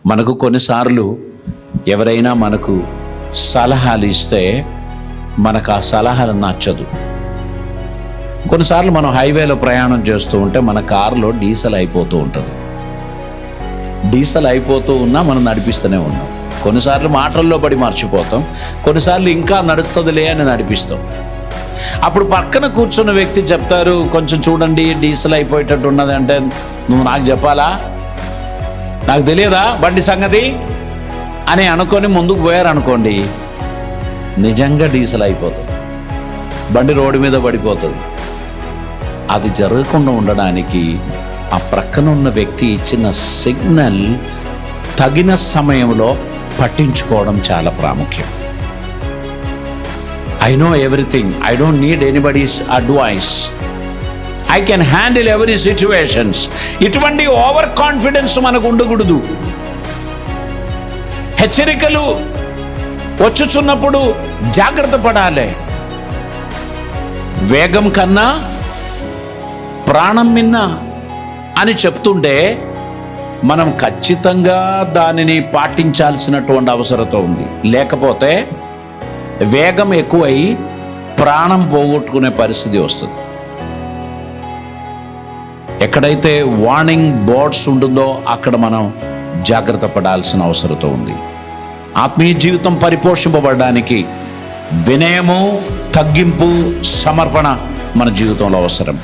మనకు కొన్నిసార్లు ఎవరైనా మనకు సలహాలు ఇస్తే మనకు ఆ సలహాలు నచ్చదు. కొన్నిసార్లు మనం హైవేలో ప్రయాణం చేస్తూ ఉంటే మన కారులో డీజిల్ అయిపోతూ ఉంటుంది. డీజిల్ అయిపోతూ ఉన్నా మనం నడిపిస్తూనే ఉన్నాం. కొన్నిసార్లు మాటల్లో పడి మర్చిపోతాం, కొన్నిసార్లు ఇంకా నడుస్తుందిలే అని నడిపిస్తాం. అప్పుడు పక్కన కూర్చున్న వ్యక్తి చెప్తారు, కొంచెం చూడండి డీజిల్ అయిపోయేటట్టు ఉన్నది అంటే, నువ్వు నాకు చెప్పాలా, నాకు తెలియదా బండి సంగతి అని అనుకొని ముందుకు పోయారనుకోండి, నిజంగా డీజిల్ అయిపోతుంది, బండి రోడ్డు మీద పడిపోతుంది. అది జరగకుండా ఉండడానికి ఆ ప్రక్కన ఉన్న వ్యక్తి ఇచ్చిన సిగ్నల్ తగిన సమయంలో పట్టించుకోవడం చాలా ప్రాముఖ్యం. I know everything, I don't need anybody's advice, I can handle every situations. ఇటువంటి ఓవర్ కాన్ఫిడెన్స్ మనకు ఉండకూడదు. హెచ్చరికలు వచ్చుచున్నప్పుడు జాగ్రత్త పడాలి. వేగం కన్నా ప్రాణం మిన్న అని చెప్తుంటే మనం ఖచ్చితంగా దానిని పాటించాల్సినటువంటి అవసరత ఉంది. లేకపోతే వేగం ఎక్కువై ప్రాణం పోగొట్టుకునే పరిస్థితి వస్తుంది. ఎక్కడైతే వార్నింగ్ బోర్డ్స్ ఉంటుందో అక్కడ మనం జాగ్రత్త పడాల్సిన అవసరత ఉంది. ఆత్మీయ జీవితం పరిపోషింపబడడానికి వినయము, తగ్గింపు, సమర్పణ మన జీవితంలో అవసరం.